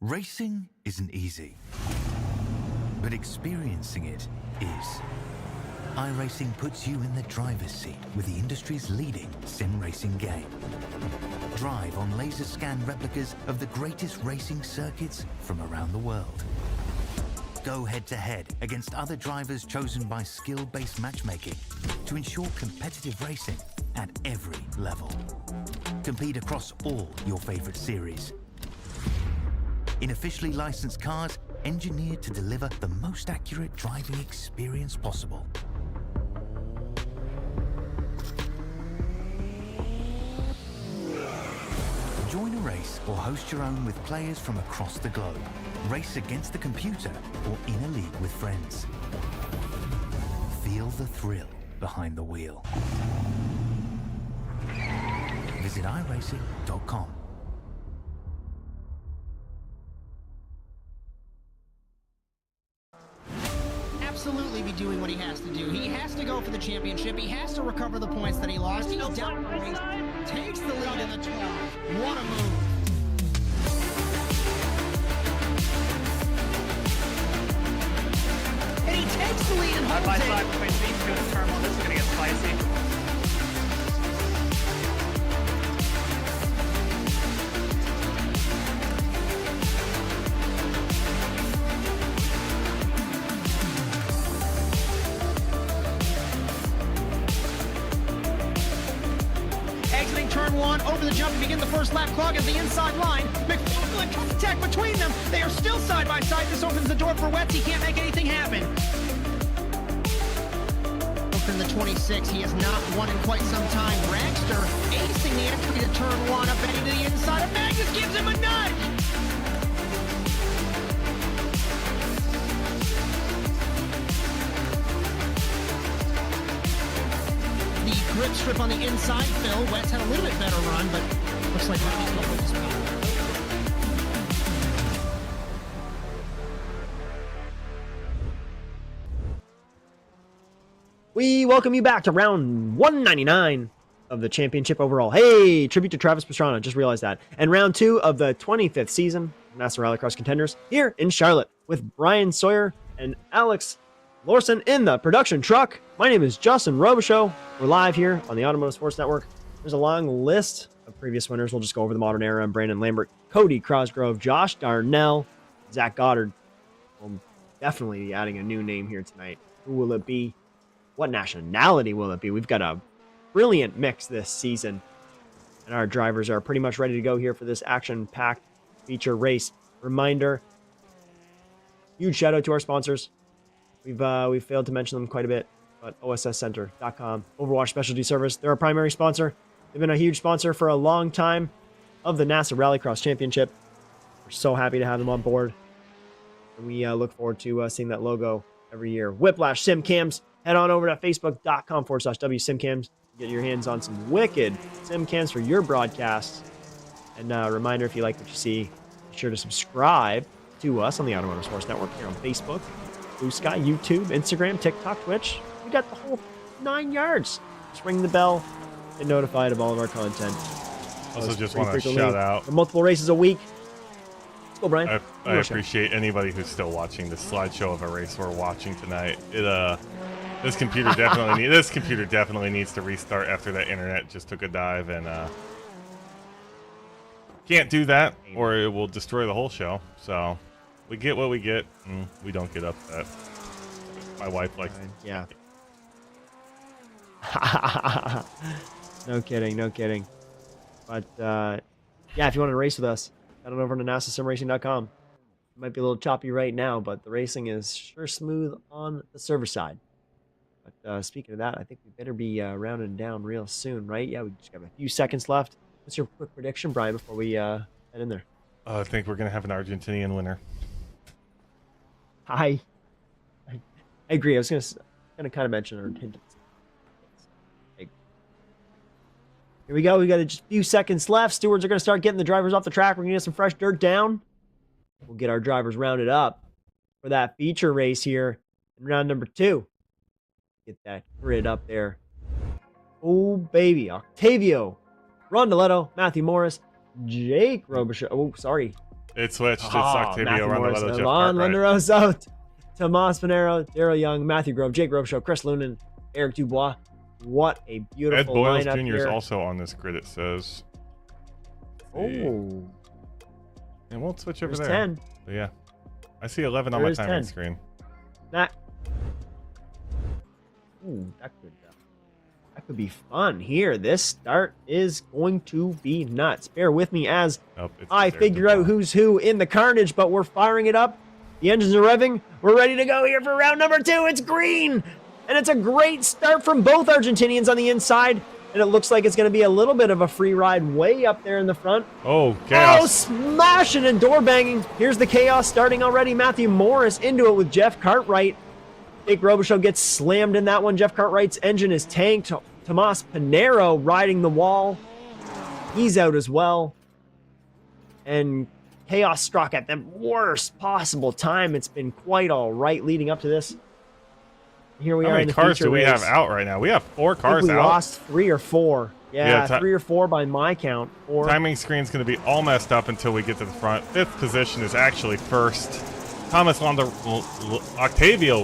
Racing isn't easy, but experiencing it is. iRacing puts you in the driver's seat with the industry's leading sim racing game. Drive on laser scan replicas of the greatest racing circuits from around the world. Go head-to-head against other drivers chosen by skill-based matchmaking to ensure competitive racing at every level. Compete across all your favorite series. In officially licensed cars, engineered to deliver the most accurate driving experience possible. Join a race or host your own with players from across the globe. Race against the computer or in a league with friends. Feel the thrill behind the wheel. Visit iRacing.com. Absolutely be doing what he has to do. He has to go for the championship. He has to recover the points that he lost. He's down the race, takes the lead in the 12. What a move. And he takes the lead and holds it. Side by side between these two in the turn one. This is going to get spicy. Turn one, over the jump to begin the first lap. Clog is the inside line. McFarland contact between them. They are still side by side. This opens the door for Wetz. He can't make anything happen. From the 26, he has not won in quite some time. Dragster acing the entry to turn one, up heading to the inside of Magnus, gives him a nudge. Grip strip on the inside, Phil. Wetz had a little bit better run, but looks like Rally's going with the speed. We welcome you back to round 199 of the championship overall. Hey, tribute to Travis Pastrana, just realized that. And round 2 of the 25th season, Master Rallycross Contenders, here in Charlotte, with Brian Sawyer and Alex Lorson in the production truck. My name is Justin Robichaux. We're live here on the Automotive Sports Network. There's a long list of previous winners. We'll just go over the modern era. Brandon Lambert, Cody Crosgrove, Josh Darnell, Zach Goddard. We'll definitely be adding a new name here tonight. Who will it be? What nationality will it be? We've got a brilliant mix this season, and our drivers are pretty much ready to go here for this action-packed feature race. Reminder, huge shout out to our sponsors. We've failed to mention them quite a bit, but OSScenter.com, Overwatch Specialty Service, they're our primary sponsor. They've been a huge sponsor for a long time of the NASA Rallycross Championship. We're so happy to have them on board. And we look forward to seeing that logo every year. Whiplash Sim Cams. Head on over to Facebook.com/WSimCams. Get your hands on some wicked sim cams for your broadcasts. And a reminder, if you like what you see, be sure to subscribe to us on the Automotive Sports Network here on Facebook, Blue Sky, YouTube, Instagram, TikTok, Twitch. We got the whole 9 yards. Just ring the bell and notified of all of our content. Also, just want to shout out multiple races a week. Let's go, Brian. I appreciate anybody who's still watching this slideshow of a race we're watching tonight. This computer definitely needs to restart after that internet just took a dive, and can't do that or it will destroy the whole show. So we get what we get, and we don't get upset. My wife likes it. Yeah. No kidding. But yeah, if you want to race with us, head on over to NASASimRacing.com. It might be a little choppy right now, but the racing is sure smooth on the server side. But speaking of that, I think we better be rounding down real soon, right? Yeah, we just got a few seconds left. What's your quick prediction, Brian, before we head in there? I think we're going to have an Argentinian winner. I agree. I was going to kind of mention our tendency. Here we go. We got just a few seconds left. Stewards are going to start getting the drivers off the track. We're going to get some fresh dirt down. We'll get our drivers rounded up for that feature race here in round number 2. Get that grid up there. Oh, baby. Octavio Rondoletto, Matthew Morris, Jake Robichaux. Oh, sorry. It switched. It's Oh, Octavio Matthew Morris, Rondeletto, Jeff Lon Cartwright. Lenderoso, Tomas Pinero, Daryl Young, Matthew Grove, Jake Robeshow, Chris Lunan, Eric Dubois. What a beautiful Ed Boyles lineup Jr. is here. also on this grid, it says. Oh, And we'll switch over there's there. 10. But yeah. I see 11 on There my is timing 10. screen. That. Ooh, that could be fun here. This start is going to be nuts. Bear with me as Nope, it's I there, figure out who's who in the carnage, but we're firing it up. The engines are revving. We're ready to go here for round number 2. It's green. And it's a great start from both Argentinians on the inside. And it looks like it's going to be a little bit of a free ride way up there in the front. Oh, chaos. Oh, smashing and door banging. Here's the chaos starting already. Matthew Morris into it with Jeff Cartwright. Jake Robichaux gets slammed in that one. Jeff Cartwright's engine is tanked. Tomas Pinero riding the wall. He's out as well. And chaos struck at the worst possible time. It's been quite all right leading up to this. Here we How are many in the cars feature do we race. have out right now? We have 4 I think cars we out. lost 3 or 4. Yeah, Yeah, 3 or 4 by my count. 4. Timing screen's going to be all messed up until we get to the front. 5th position is actually first. Octavio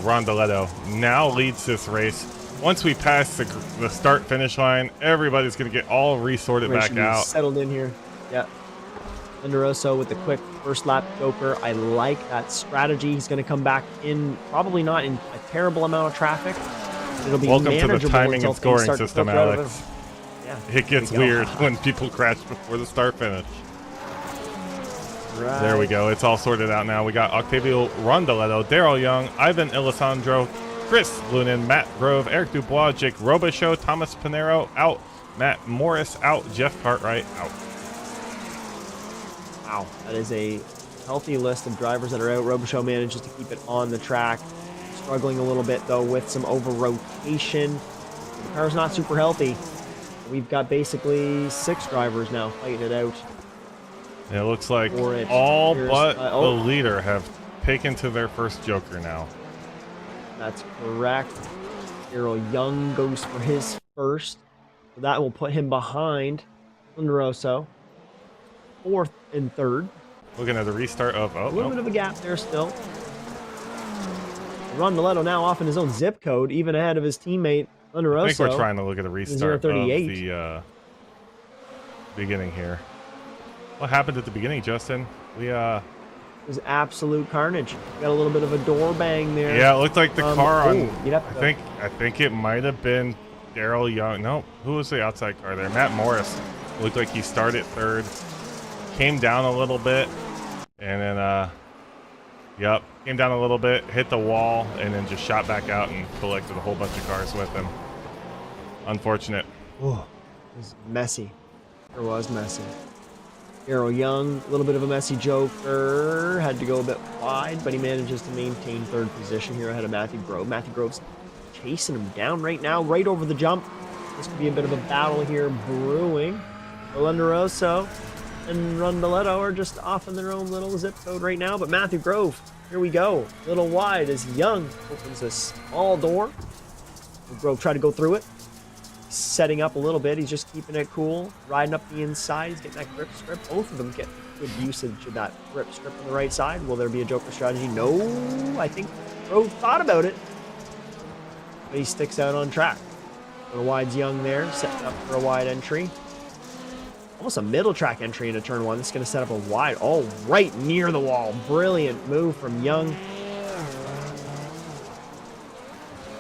Rondeletto now leads this race. Once we pass the start-finish line, everybody's going to get all resorted Everybody back should be out. settled in here. Yeah. Lenderoso with the quick first lap joker. I like that strategy. He's going to come back in, probably not in a terrible amount of traffic. It'll be Welcome to the manageable timing until and things scoring start to system, filter out of Alex. it. Yeah. It gets There we go. weird when people crash before the start finish. Right. There we go. It's all sorted out now. We got Octavio Rondeletto, Daryl Young, Ivan Ilesandro, Chris Lunan, Matt Grove, Eric Dubois, Jake Robichaux, Thomas Pinero out, Matt Morris out, Jeff Cartwright out. Wow, that is a healthy list of drivers that are out. Robichaux manages to keep it on the track. Struggling a little bit, though, with some over-rotation. The car's not super healthy. We've got basically 6 drivers now fighting it out. And it looks like For it. all Here's, but oh. the leader have taken to their first Joker now. That's correct. Daryl Young goes for his first. So that will put him behind Lenderoso. 4th and 3rd. Looking at the restart of... A little bit of a gap there still. Rondeletto now off in his own zip code, even ahead of his teammate Lenderoso. I think we're trying to look at a restart of 038. the beginning here. What happened at the beginning, Justin? It was absolute carnage. Got a little bit of a door bang there. Yeah, it looked like the car on... you'd have to- I think it might have been Daryl Young. No, who was the outside car there? Matt Morris. It looked like he started 3rd. Came down a little bit. And then, came down a little bit, hit the wall, and then just shot back out and collected a whole bunch of cars with him. Unfortunate. Oh, it was messy. It was messy. Daryl Young, a little bit of a messy joker. Had to go a bit wide, but he manages to maintain 3rd position here ahead of Matthew Grove. Matthew Grove's chasing him down right now, right over the jump. This could be a bit of a battle here brewing. Lenderoso and Rondeletto are just off in their own little zip code right now, but Matthew Grove, here we go. A little wide as Young opens a small door. Grove try to go through it. Setting up a little bit. He's just keeping it cool. Riding up the inside. He's getting that grip strip. Both of them get good usage of that grip strip on the right side. Will there be a joker strategy? No. I think Grove thought about it. But he sticks out on track. Little wide's Young there. Setting up for a wide entry. Almost a middle track entry into turn 1. This is going to set up a wide. Oh, right near the wall. Brilliant move from Young.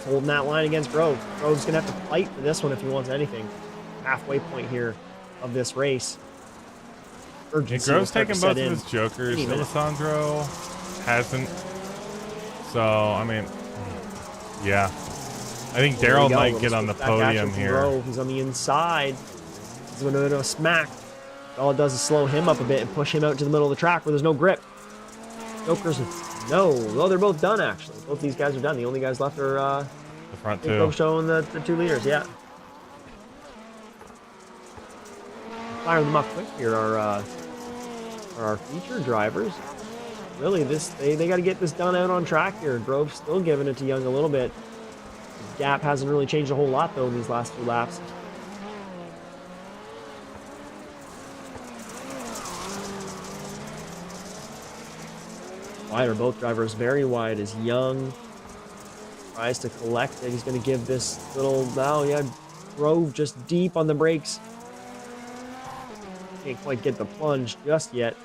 Holding that line against Grove. Grove's going to have to fight for this one if he wants anything. Halfway point here of this race. Urgency will Grove's start to taking set both of in his jokers. any minute. Alessandro hasn't. So, I mean, yeah. I think There we Daryl go. might Little get on the switch back action podium from here. Grove. He's on the inside. He's going to smack. All it does is slow him up a bit and push him out to the middle of the track where there's no grip. Jokers, no. Well, they're both done, actually. Both these guys are done. The only guys left are The front Jake two. Robichaux and the 2 leaders, yeah. Firing them up quick here are our feature drivers. Really, they got to get this done out on track here. Grove's still giving it to Young a little bit. The gap hasn't really changed a whole lot, though, in these last few laps. Wide are both drivers very wide as Young tries to collect it. He's going to give this little, now, yeah, Grove just deep on the brakes. Can't quite get the plunge just yet.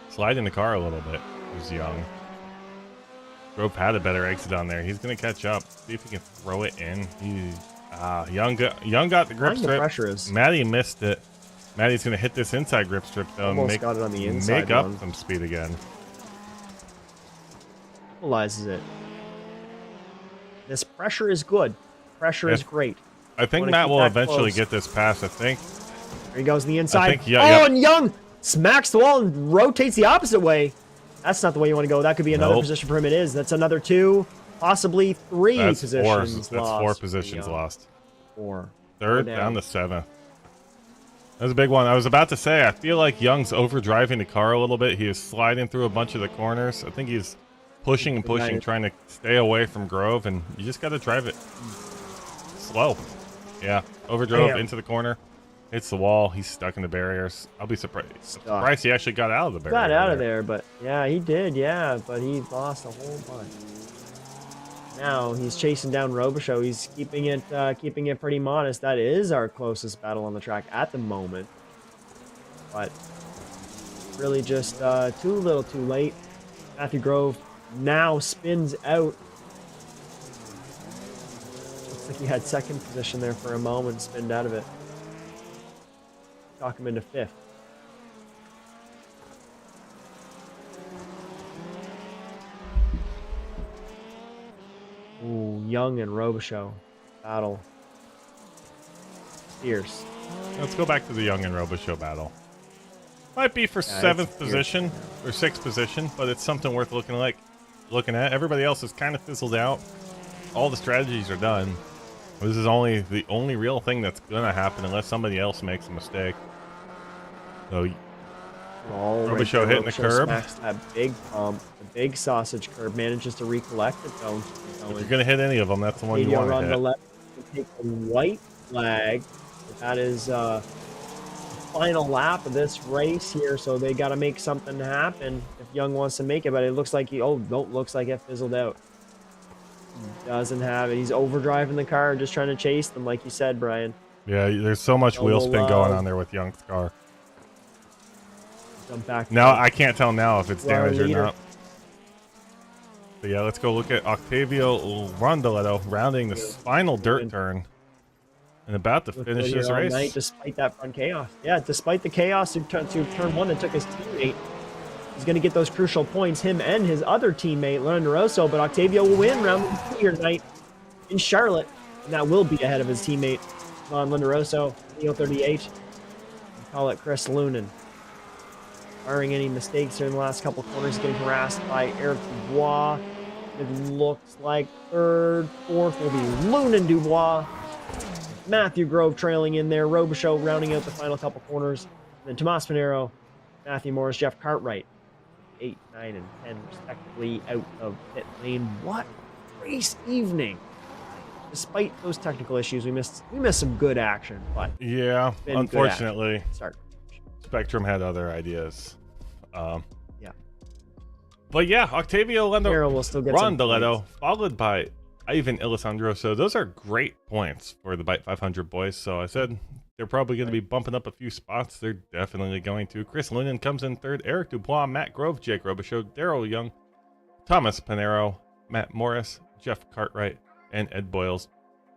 Sliding the car a little bit. Who's Young. Grove had a better exit on there. He's going to catch up. See if he can throw it in. Young got the grip strip. The pressure is. Matty missed it. Matty's going to hit this inside grip strip though. Almost got it on the inside. Make up some speed again. Equalizes it. This pressure is good. Pressure is great. I think Matt will eventually get this pass. I think. There he goes on the inside. Yeah, and Young smacks the wall and rotates the opposite way. That's not the way you want to go. That could be another position for him. It is. That's another 2, possibly 3 positions lost. That's 4 positions lost. 4. Third down to 7th. That was a big one. I was about to say, I feel like Young's overdriving the car a little bit. He is sliding through a bunch of the corners. I think he's pushing and pushing, trying to stay away from Grove, and you just got to drive it slow. Yeah, overdrove into the corner, hits the wall. He's stuck in the barriers. I'll be surprised he actually got out of the barrier. Got out of there, but yeah, he did. Yeah, but he lost a whole bunch. Now he's chasing down Robichaux. He's keeping it pretty modest. That is our closest battle on the track at the moment, but really just too little, too late. Matthew Grove now spins out. Looks like he had second position there for a moment, spinned out of it. Talk him into 5th. Ooh, Young and Robichaux battle. Fierce. Let's go back to the Young and Robichaux battle. Might be for 7th position or 6th position, but it's something worth looking at. Everybody else is kind of fizzled out. All the strategies are done. This is the only real thing that's gonna happen unless somebody else makes a mistake. So Robichaux hitting the curb. Smacks that big pump, the big sausage curb, manages to recollect it though. If you're gonna hit any of them, that's the one you want to hit. The left, take a white flag. That is the final lap of this race here, so they got to make something happen if Young wants to make it. But it looks like looks like it fizzled out. He doesn't have it. He's overdriving the car, just trying to chase them, like you said, Brian. Yeah, there's so much wheel spin going on there with Young's car. Jump back. Now I can't tell now if it's damaged or not. But yeah, let's go look at Octavio Rondoletto rounding this final dirt turn and about to finish this race. Despite that front chaos. Yeah, despite the chaos through turn 1 that took his teammate. He's going to get those crucial points, him and his other teammate, Lando Rosso, but Octavio will win round 2 here tonight in Charlotte, and that will be ahead of his teammate, Lando Rosso, Neo 38. Call it Chris Lunan. Barring any mistakes here in the last couple corners, getting harassed by Eric Dubois. It looks like 3rd, 4th will be Lunan Dubois. Matthew Grove trailing in there. Robichaux rounding out the final couple corners. And then Tomas Pinero, Matthew Morris, Jeff Cartwright. 8, 9, and 10 respectively out of pit lane. What race evening! Despite those technical issues, we missed some good action. But yeah, unfortunately, start. Spectrum had other ideas. Yeah. But yeah, Octavio Rondoletto, followed by Ivan Ilesandro. So those are great points for the Byte 500 boys. So I said they're probably going to be bumping up a few spots. They're definitely going to. Chris Lunan comes in 3rd. Eric Dubois, Matt Grove, Jake Robichaux, Daryl Young, Thomas Pinero, Matt Morris, Jeff Cartwright, and Ed Boyles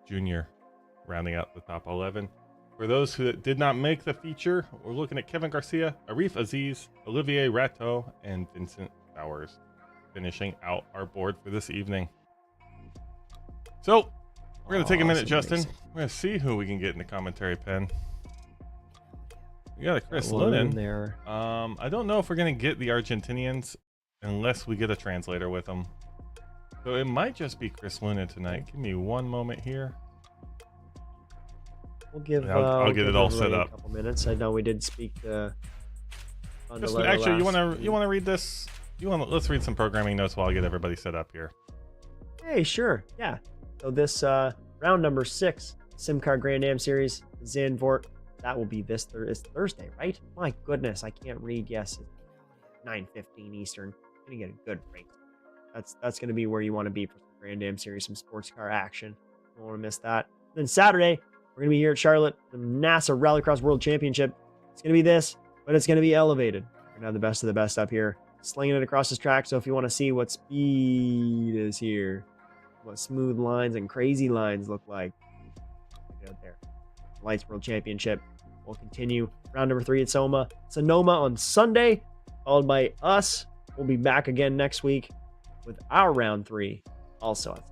Jr. rounding out the top 11. For those who did not make the feature, we're looking at Kevin Garcia, Arif Aziz, Olivier Rateau, and Vincent Bowers finishing out our board for this evening. So we're going to take a minute, Justin. We're going to see who we can get in the commentary pen. We got a Chris Lunan there. I don't know if we're going to get the Argentinians unless we get a translator with them. So it might just be Chris Lunan tonight. Give me one moment here. We'll give. I'll get it all set up. A couple minutes. I know we did speak to. Actually, you want to read this? Let's read some programming notes while I get everybody set up here. Hey, sure, yeah. So this round number 6 SIM Card Grand Am Series, Zandvoort That will be this it's Thursday, right? My goodness, I can't read. Yes, 9:15 Eastern. Gonna get a good race. That's gonna be where you want to be for some Grand Am Series, some sports car action. Don't want to miss that. Then Saturday, we're gonna be here at Charlotte, the NASA Rallycross World Championship. It's gonna be this, but it's gonna be elevated. We're gonna have the best of the best up here, slinging it across this track. So if you want to see what speed is here, what smooth lines and crazy lines look like, check it out there. Lights World Championship will continue. Round number 3 at Sonoma on Sunday, followed by us. We'll be back again next week with our round 3, also at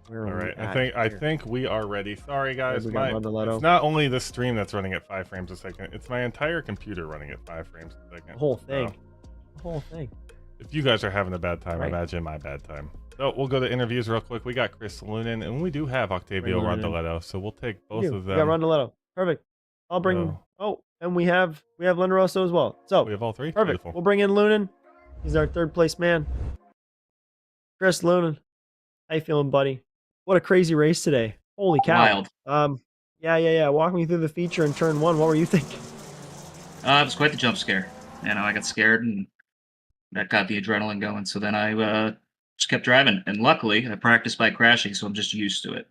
All right, I think we are ready. Sorry guys, it's not only the stream that's running at 5 frames a second, it's my entire computer running at 5 frames a second. The whole thing. So, the whole thing. If you guys are having a bad time, imagine my bad time. So we'll go to interviews real quick. We got Chris Lunan, and we do have Octavio Rondoletto, so we'll take both of them. Yeah, Rondoletto. Perfect. I'll bring. And we have Lenderoso as well. So we have all 3. Perfect. Beautiful. We'll bring in Lunan. He's our 3rd place man. Chris Lunan, how you feeling, buddy? What a crazy race today! Holy cow! Wild. Yeah. Walk me through the feature in turn 1. What were you thinking? It was quite the jump scare. I got scared, and that got the adrenaline going. So then I just kept driving, and luckily I practiced by crashing, so I'm just used to it.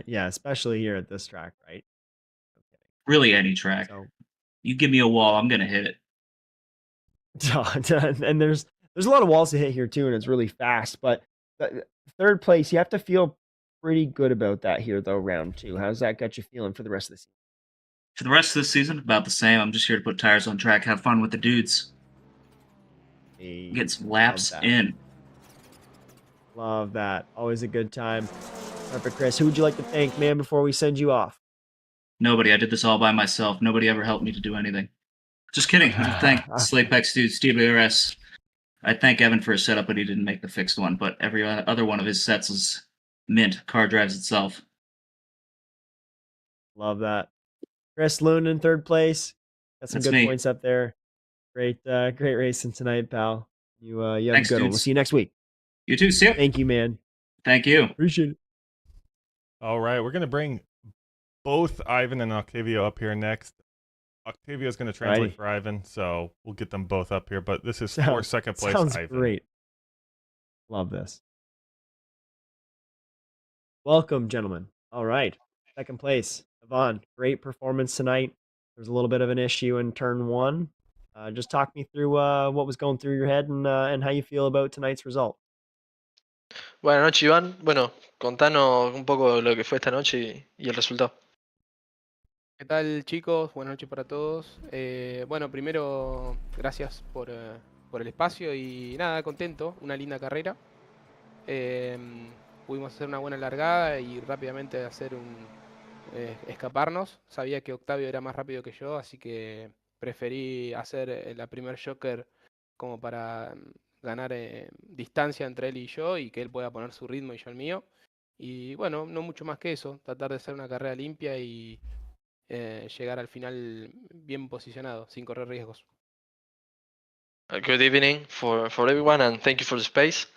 Yeah, especially here at this track, right? Okay. Really, any track. So, you give me a wall, I'm gonna hit it. And there's a lot of walls to hit here too, and it's really fast. But 3rd place, you have to feel pretty good about that here, though. Round 2, how's that got you feeling for the rest of the season? For the rest of the season, about the same. I'm just here to put tires on track, have fun with the dudes, get some laps in. Love that. Always a good time. Perfect, Chris. Who would you like to thank, man, before we send you off? Nobody. I did this all by myself. Nobody ever helped me to do anything. Just kidding. I thank Slapex dude, Steve ARS. I thank Evan for his setup, but he didn't make the fixed one. But every other one of his sets is mint. Car drives itself. Love that. Chris Lunan in 3rd place. Got some good points up there. Great racing tonight, pal. You have a good one. We'll see you next week. You too. See ya. Thank you, man. Thank you. Appreciate it. All right, we're gonna bring both Ivan and Octavio up here next. Octavio is going to translate for Ivan, so we'll get them both up here. But this is for 2nd place. Sounds Ivan. Great. Love this. Welcome, gentlemen. All right, 2nd place, Ivan. Great performance tonight. There's a little bit of an issue in turn 1. Just talk me through what was going through your head and how you feel about tonight's result. Buenas noches, Iván. Bueno, contanos un poco lo que fue esta noche y el resultado. ¿Qué tal, chicos? Buenas noches para todos. Bueno, primero, gracias por el espacio y nada, contento. Una linda carrera. Pudimos hacer una buena largada y rápidamente escaparnos. Sabía que Octavio era más rápido que yo, así que preferí hacer la primer joker como para ganar distancia entre él y yo y que él pueda poner su ritmo y yo el mío. Y bueno, no mucho más que eso. Tratar de hacer una carrera limpia y llegar al final bien posicionado, sin correr riesgos. Good evening for everyone, and thank you for the space.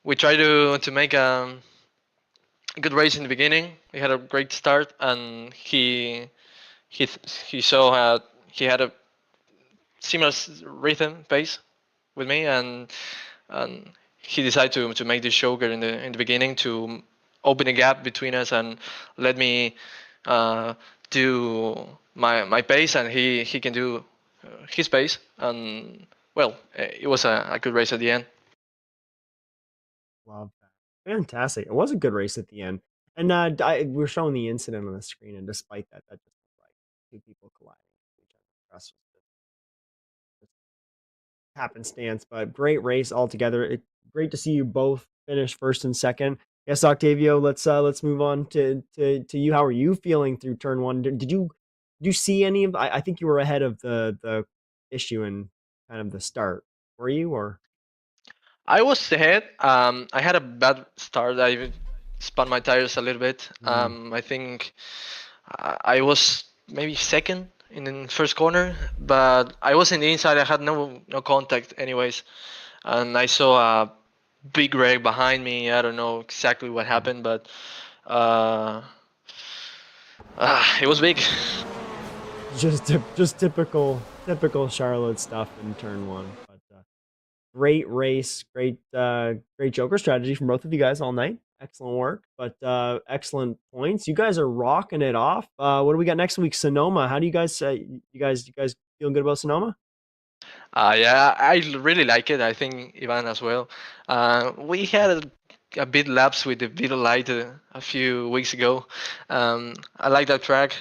We tried to make a good race in the beginning. We had a great start, and he saw he had a similar rhythm pace with me, and he decided to make this choker in the beginning to open a gap between us and let me do my pace, and he can do his pace. And well, it was a good race at the end. Love that. Fantastic. It was a good race at the end. And we're showing the incident on the screen, and despite that just looked like 2 people colliding with each other. Happenstance, but great race altogether. Great to see you both finish 1st and 2nd. Yes, Octavio, let's move on to you. How are you feeling through turn 1? Did you see any of? I think you were ahead of the issue in kind of the start. Were you or? I was ahead. I had a bad start. I spun my tires a little bit. I think I was maybe 2nd in the first corner, but I was in the inside. I had no contact anyways. and I saw a big wreck behind me. I don't know exactly what happened, but it was big. Just typical Charlotte stuff in turn one. But great race, great Joker strategy from both of you guys all night. Excellent work, but excellent points. You guys are rocking it off. What do we got next week? Sonoma. How do you guys you guys feeling good about Sonoma? Yeah, I really like it. I think Ivan as well. We had a bit lapse with the Beetle Light a few weeks ago. I like that track.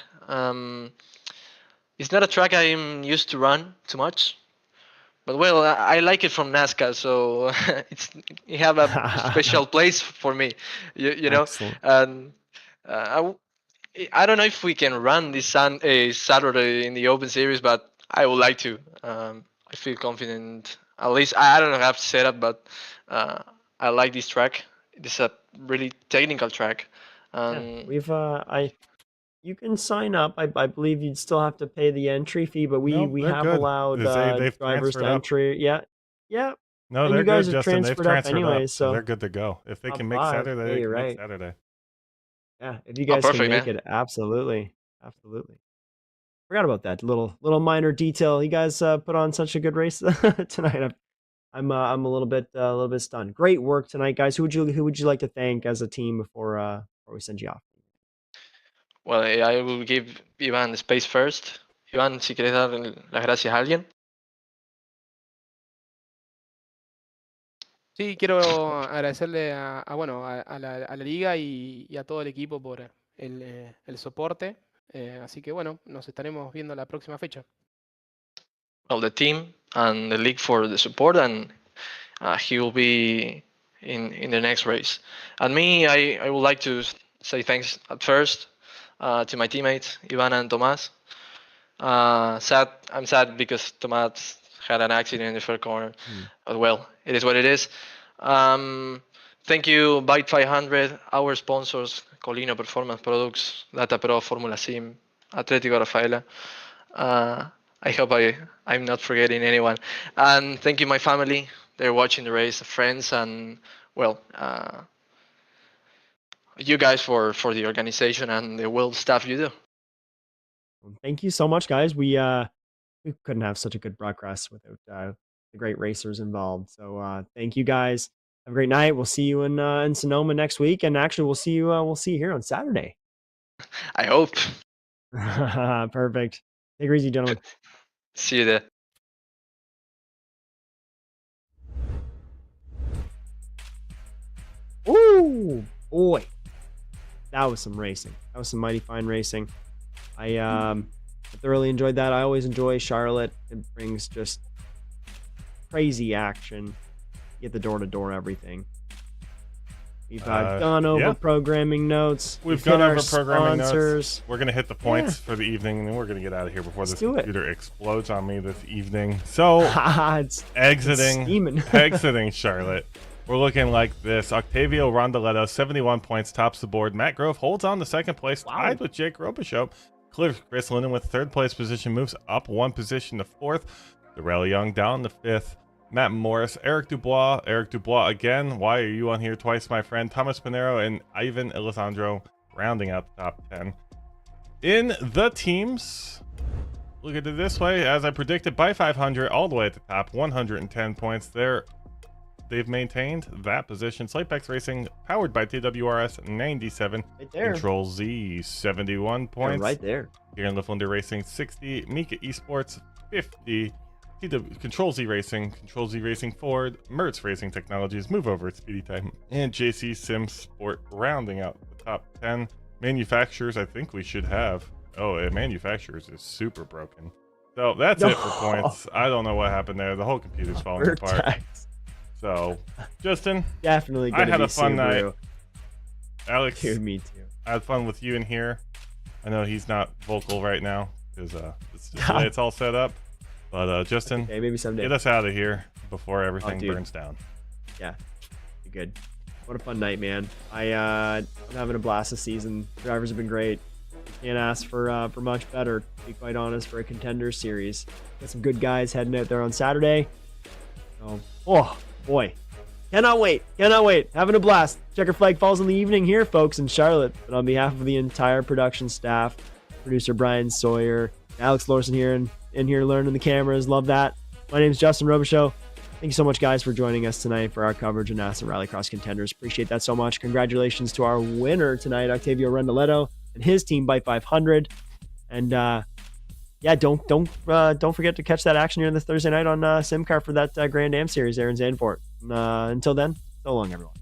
It's not a track I'm used to run too much, but well, I like it from NASCAR, so it have a special place for me. You know, Excellent. and I don't know if we can run this Saturday in the Open Series, but I would like to. I feel confident. At least I don't have setup, but I like this track. It's a really technical track. Yeah, we've you can sign up. I believe you'd still have to pay the entry fee, but No, we they're have good. allowed They've drivers to transferred up. entry. Yeah, yeah. No, And they're you guys good, are Justin. They've transferred up transferred anyway, up, so so they're good to go. If they top can make 5. Saturday, Yeah, they you're can right. make Saturday. Yeah, if you guys can Perfect, make man. it, absolutely, absolutely. Forgot about that little minor detail. You guys put on such a good race tonight. I'm a little bit stunned. Great work tonight, guys. Who would you like to thank as a team before we send you off? Well, I will give Ivan the space first. Ivan, si quieres dar las gracias a alguien. Sí, quiero agradecerle bueno, a la liga y a todo el equipo por el soporte. Así que bueno, nos estaremos viendo la próxima fecha. Well, the team and the league for the support, and he will be in the next race. And me, I would like to say thanks at first to my teammates, Ivan and Tomas. I'm sad because Tomas had an accident in the third corner. But well, it is what it is. Thank you, Byte 500, our sponsors, Colino Performance Products, Data Pro, Formula Sim, Atlético Rafaela. I hope I'm not forgetting anyone. And thank you, my family. They're watching the race, friends, and well, you guys for the organization and the well stuff you do. Thank you so much, guys. We couldn't have such a good broadcast without the great racers involved. So thank you guys. Have a great night. We'll see you in Sonoma next week, and actually we'll see you here on Saturday. I hope. Perfect. Take it easy, gentlemen. See you there. Ooh, boy. That was some racing. That was some mighty fine racing. I thoroughly enjoyed that. I always enjoy Charlotte. It brings just crazy action. Get the door-to-door everything. We've gone over programming notes. We've gone over programming sponsors. notes. We're going to hit the points for the evening, and then we're going to get out of here before this computer explodes on me this evening. So, exiting Charlotte. We're looking like this. Octavio Rondaletto, 71 points, tops the board. Matt Grove holds on to second place, tied with Jake Robichaux. Chris Linden with third place position moves up one position to fourth. Darrell Young down to fifth. Matt Morris, Eric Dubois again. Why are you on here twice, my friend? Thomas Pinero and Ivan Alessandro rounding out the top 10. In the teams, look at it this way. As I predicted, by 500, all the way at the top, 110 points there. They've maintained that position. Slapex Racing, powered by TWRS, 97. Right there. Control Z, 71 points. Yeah, right there. Here in Lifflander Racing, 60. Mika Esports, 50. Control Z Racing Ford, Mertz Racing Technologies, move over at Speedy Time, and JC Sim Sport rounding out the top 10. Manufacturers, I think we should have. Oh, manufacturers is super broken. So that's it for points. I don't know what happened there. The whole computer's falling apart. So, Justin, definitely. I had a fun night. Alex, dude, me too. I had fun with you in here. I know he's not vocal right now because it's just the way it's all set up. But Justin, okay, maybe someday. Get us out of here before everything burns down. Yeah, you're good. What a fun night, man. I'm having a blast this season. Drivers have been great. Can't ask for much better, to be quite honest, for a Contenders series. Got some good guys heading out there on Saturday. So, boy, cannot wait. Having a blast. Checker flag falls in the evening here, folks, in Charlotte. But on behalf of the entire production staff, producer Brian Sawyer, Alex Lorson here and in here learning the cameras. Love that. My name is Justin Robichaux. Thank you so much, guys, for joining us tonight for our coverage of NASA Rallycross Contenders. Appreciate that so much. Congratulations to our winner tonight, Octavio Rendoletto, and his team by 500. And don't forget to catch that action here this Thursday night on SimCar for that Grand Am Series there in Zandvoort. Until then, so long, everyone.